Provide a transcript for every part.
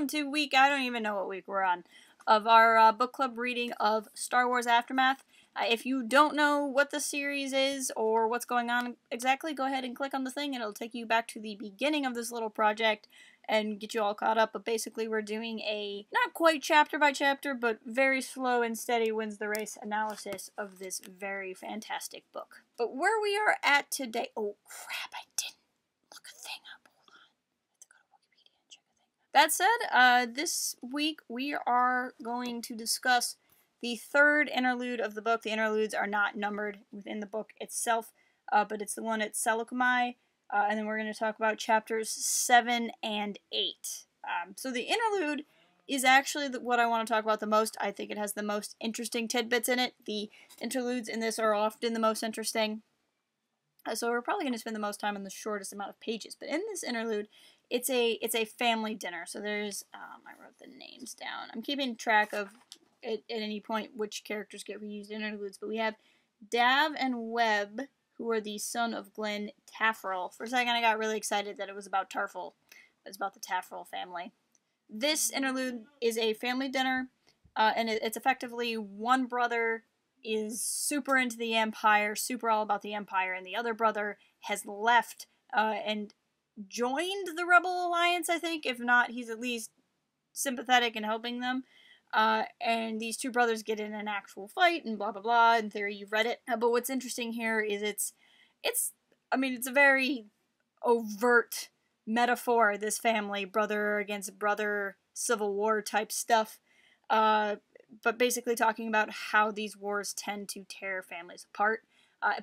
welcome to I don't even know what week we're on, of our book club reading of Star Wars Aftermath. If you don't know what the series is or what's going on exactly, go ahead and click on the thing and it'll take you back to the beginning of this little project and get you all caught up. But basically we're doing a, not quite chapter by chapter, but very slow and steady wins the race analysis of this very fantastic book. But where we are at today, oh crap, I didn't look a thing up. Hold on. I have to go to Wikipedia and check a thing. That said, this week we are going to discuss the third interlude of the book. The interludes are not numbered within the book itself, but it's the one at Seleucami, and then we're going to talk about chapters 7 and 8. So the interlude is actually what I want to talk about the most. I think it has the most interesting tidbits in it. The interludes in this are often the most interesting. So we're probably going to spend the most time on the shortest amount of pages. But in this interlude, it's a family dinner. So there's, I wrote the names down. I'm keeping track of at any point which characters get reused in interludes. But we have Dav and Webb, who are the son of Glenn Taffrell. For a second I got really excited that it was about Tarful. It's about the Taffrell family. This interlude is a family dinner, and it's effectively one brother is super into the Empire, super all about the Empire, and the other brother has left and joined the Rebel Alliance, I think. If not, he's at least sympathetic and helping them. And these two brothers get in an actual fight and blah blah blah. In theory, you've read it. But what's interesting here is it's a very overt metaphor, this family, brother against brother, Civil War type stuff. But basically talking about how these wars tend to tear families apart.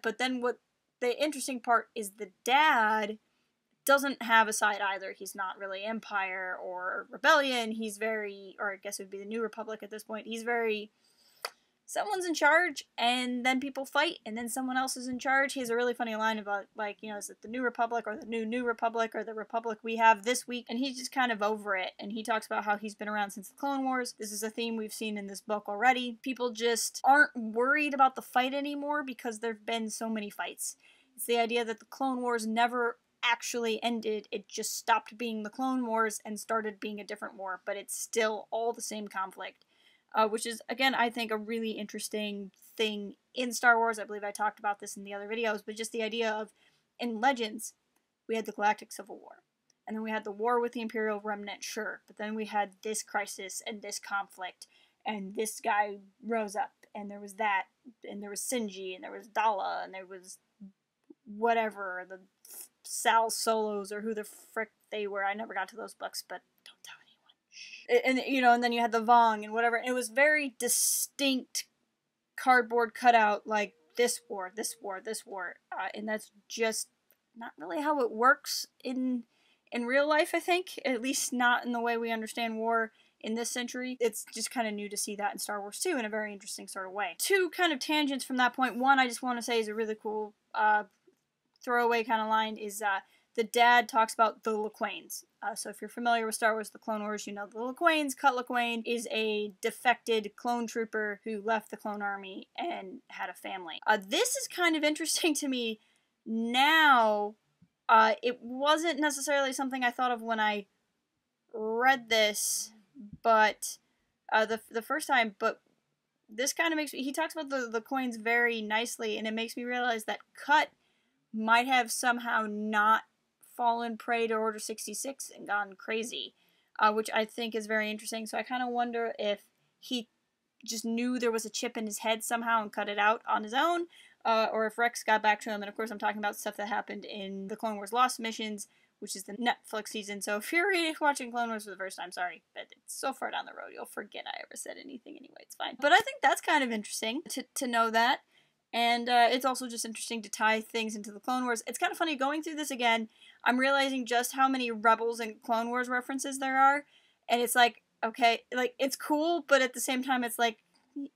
But then what the interesting part is, the dad doesn't have a side either. He's not really Empire or Rebellion. He's very, or I guess it would be the New Republic at this point. He's very, someone's in charge, and then people fight, and then someone else is in charge. He has a really funny line about, like, you know, is it the New Republic, or the New Republic, or the Republic we have this week? And he's just kind of over it, and he talks about how he's been around since the Clone Wars. This is a theme we've seen in this book already. People just aren't worried about the fight anymore because there've been so many fights. It's the idea that the Clone Wars never actually ended. It just stopped being the Clone Wars and started being a different war, but it's still all the same conflict. Which is, again, I think a really interesting thing in Star Wars. I believe I talked about this in the other videos, but just the idea of, in Legends, we had the Galactic Civil War. And then we had the war with the Imperial Remnant, sure. But then we had this crisis and this conflict, and this guy rose up, and there was that, and there was Sinji, and there was Dala, and there was whatever, the Sal Solos, or who the frick they were. I never got to those books, but don't tell anyone. And, you know, and then you had the Vong and whatever. And it was very distinct cardboard cutout, like this war, this war, this war. And that's just not really how it works in real life, I think. At least not in the way we understand war in this century. It's just kind of new to see that in Star Wars too, in a very interesting sort of way. Two kind of tangents from that point. One I just want to say is a really cool throwaway kind of line is the dad talks about the Laqains. So if you're familiar with Star Wars, the Clone Wars, you know the Laqains. Cut Laqain is a defected clone trooper who left the clone army and had a family. This is kind of interesting to me now. It wasn't necessarily something I thought of when I read this, but the first time, but this kind of makes me, he talks about the Laqains very nicely, and it makes me realize that Cut might have somehow not fallen prey to Order 66 and gone crazy, which I think is very interesting. So I kind of wonder if he just knew there was a chip in his head somehow and cut it out on his own, or if Rex got back to him. And of course I'm talking about stuff that happened in the Clone Wars Lost Missions, which is the Netflix season. So if you're watching Clone Wars for the first time, sorry, but it's so far down the road you'll forget I ever said anything anyway. It's fine. But I think that's kind of interesting to know that. And it's also just interesting to tie things into the Clone Wars. It's kind of funny going through this again. I'm realizing just how many Rebels and Clone Wars references there are. And it's like, okay, like, it's cool, but at the same time it's like,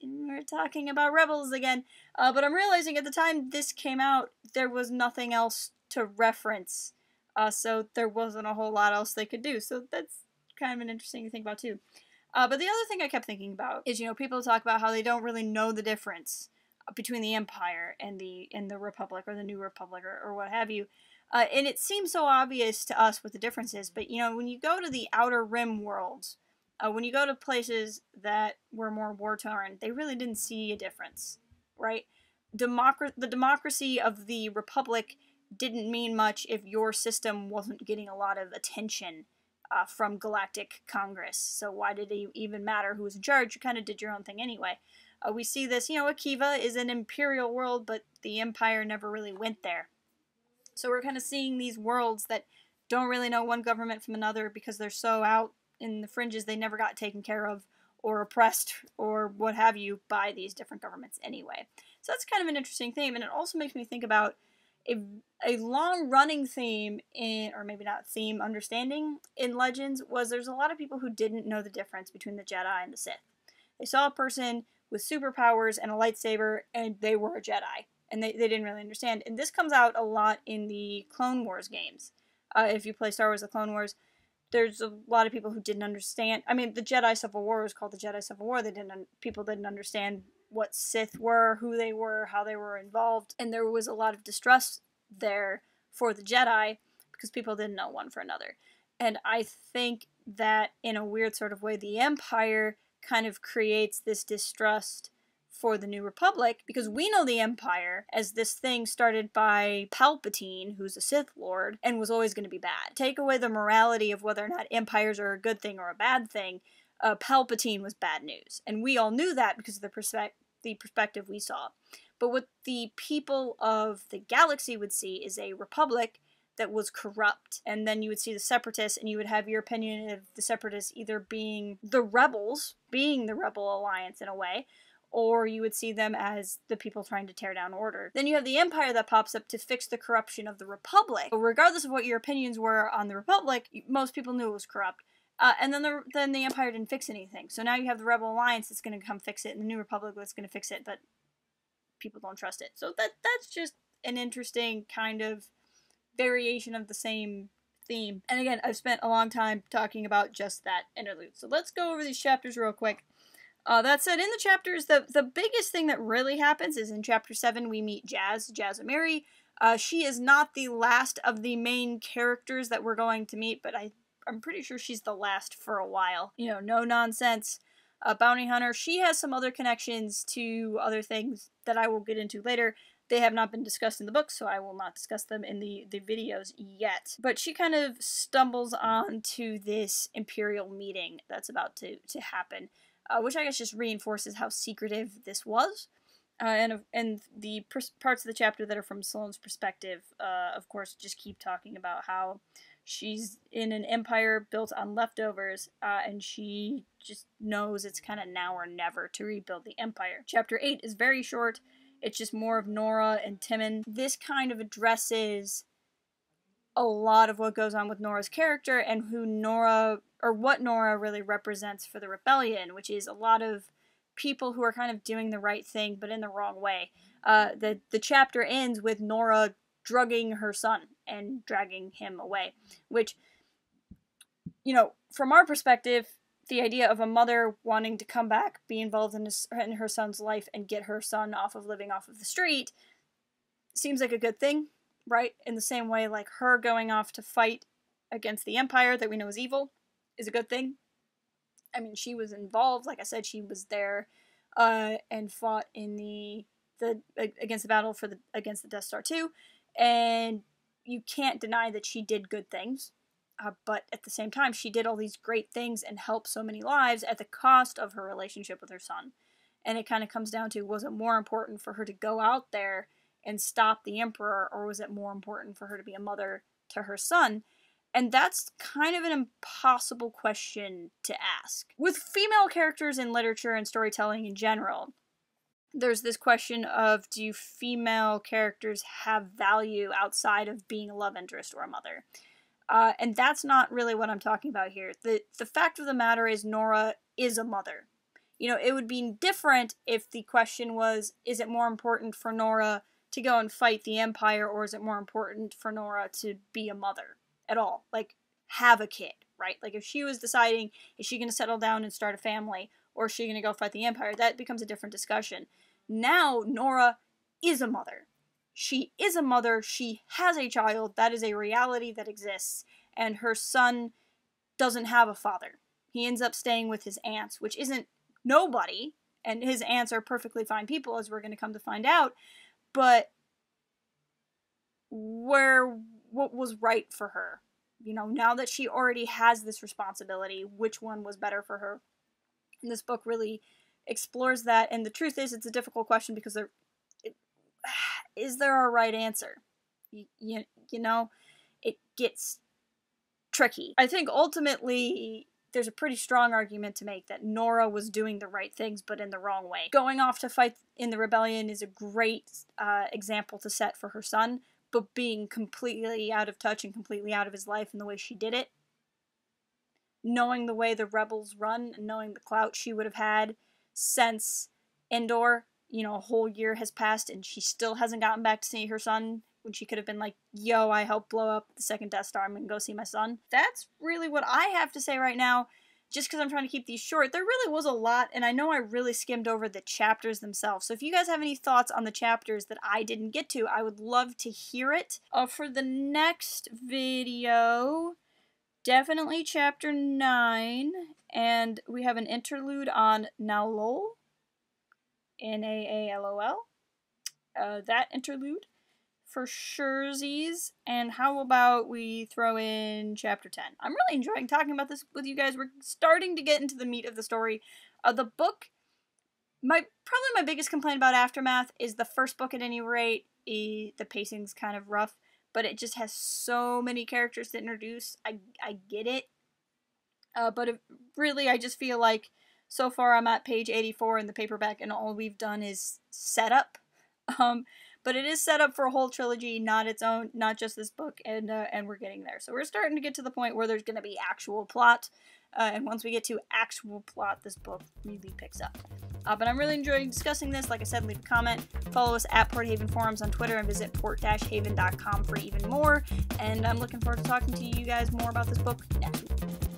we're talking about Rebels again. But I'm realizing at the time this came out, there was nothing else to reference. So there wasn't a whole lot else they could do. So that's kind of an interesting thing to think about too. But the other thing I kept thinking about is, you know, people talk about how they don't really know the difference between the Empire and the Republic, or the New Republic, or what have you. And it seems so obvious to us what the difference is, but you know, when you go to the Outer Rim worlds, when you go to places that were more war-torn, they really didn't see a difference, right? The democracy of the Republic didn't mean much if your system wasn't getting a lot of attention from Galactic Congress. So why did it even matter who was in charge? You kind of did your own thing anyway. We see this, you know, Akiva is an imperial world, but the Empire never really went there. So we're kind of seeing these worlds that don't really know one government from another because they're so out in the fringes they never got taken care of or oppressed or what have you by these different governments anyway. So that's kind of an interesting theme, and it also makes me think about a long-running theme in, or maybe not theme, understanding in Legends was there's a lot of people who didn't know the difference between the Jedi and the Sith. They saw a person with superpowers and a lightsaber, and they were a Jedi. And they didn't really understand. And this comes out a lot in the Clone Wars games. If you play Star Wars The Clone Wars, there's a lot of people who didn't understand. I mean, the Jedi Civil War was called the Jedi Civil War. People didn't understand what Sith were, who they were, how they were involved. And there was a lot of distrust there for the Jedi because people didn't know one for another. And I think that in a weird sort of way, the Empire kind of creates this distrust for the New Republic, because we know the Empire as this thing started by Palpatine, who's a Sith Lord, and was always going to be bad. Take away the morality of whether or not empires are a good thing or a bad thing, Palpatine was bad news. And we all knew that because of the perspective we saw. But what the people of the galaxy would see is a republic that was corrupt. And then you would see the Separatists, and you would have your opinion of the Separatists either being the rebels, being the Rebel Alliance in a way, or you would see them as the people trying to tear down order. Then you have the Empire that pops up to fix the corruption of the Republic. So regardless of what your opinions were on the Republic, most people knew it was corrupt. And then the Empire didn't fix anything. So now you have the Rebel Alliance that's going to come fix it, and the New Republic that's going to fix it, but people don't trust it. So that's just an interesting kind of variation of the same theme. And again, I've spent a long time talking about just that interlude. So let's go over these chapters real quick. That said, in the chapters, the biggest thing that really happens is in Chapter 7, we meet Jazz Amiri. She is not the last of the main characters that we're going to meet, but I'm pretty sure she's the last for a while. You know, no nonsense. Bounty hunter. She has some other connections to other things that I will get into later. They have not been discussed in the book, so I will not discuss them in the videos yet. But she kind of stumbles on to this Imperial meeting that's about to happen. Which I guess just reinforces how secretive this was. And the parts of the chapter that are from Sloane's perspective, of course, just keep talking about how she's in an empire built on leftovers, and she just knows it's kind of now or never to rebuild the empire. Chapter 8 is very short. It's just more of Nora and Timon. This kind of addresses a lot of what goes on with Nora's character and who Nora, or what Nora really represents for the rebellion, which is a lot of people who are kind of doing the right thing but in the wrong way. The chapter ends with Nora drugging her son and dragging him away, which, you know, from our perspective, the idea of a mother wanting to come back, be involved in her son's life, and get her son off of living off of the street seems like a good thing. Right? In the same way, like, her going off to fight against the Empire that we know is evil is a good thing. I mean, she was involved. Like I said, she was there and fought in against the battle against the Death Star 2. And you can't deny that she did good things. But at the same time, she did all these great things and helped so many lives at the cost of her relationship with her son. And it kind of comes down to, was it more important for her to go out there and stop the Emperor, or was it more important for her to be a mother to her son? And that's kind of an impossible question to ask. With female characters in literature and storytelling in general, there's this question of, do female characters have value outside of being a love interest or a mother? And that's not really what I'm talking about here. The fact of the matter is Nora is a mother. You know, it would be different if the question was, is it more important for Nora to go and fight the Empire, or is it more important for Nora to be a mother at all? Like, have a kid, right? Like, if she was deciding, is she going to settle down and start a family, or is she going to go fight the Empire? That becomes a different discussion. Now, Nora is a mother. she is a mother, she has a child, that is a reality that exists, and her son doesn't have a father. He ends up staying with his aunts, which isn't nobody, and his aunts are perfectly fine people, as we're going to come to find out, but what was right for her? You know, now that she already has this responsibility, which one was better for her? And this book really explores that, and the truth is, it's a difficult question because is there a right answer? You know, it gets tricky. I think ultimately there's a pretty strong argument to make that Nora was doing the right things but in the wrong way. Going off to fight in the rebellion is a great example to set for her son, but being completely out of touch and completely out of his life in the way she did it, knowing the way the rebels run and knowing the clout she would have had since Endor, you know, a whole year has passed and she still hasn't gotten back to see her son, when she could have been like, yo, I helped blow up the second Death Star, I'm gonna go see my son. That's really what I have to say right now, just because I'm trying to keep these short. There really was a lot, and I know I really skimmed over the chapters themselves, so if you guys have any thoughts on the chapters that I didn't get to, I would love to hear it. For the next video, definitely chapter 9, and we have an interlude on Naallol, Naallol, that interlude for surezies. And how about we throw in chapter 10? I'm really enjoying talking about this with you guys. We're starting to get into the meat of the story. The book, probably my biggest complaint about Aftermath is the first book at any rate. The pacing's kind of rough, but it just has so many characters to introduce. I get it. But really, I just feel like so far I'm at page 84 in the paperback, and all we've done is setup. But it is set up for a whole trilogy, not its own, not just this book, and we're getting there. So we're starting to get to the point where there's going to be actual plot, and once we get to actual plot, this book really picks up. But I'm really enjoying discussing this. Like I said, leave a comment, follow us at Port Haven Forums on Twitter, and visit port-haven.com for even more, and I'm looking forward to talking to you guys more about this book next week.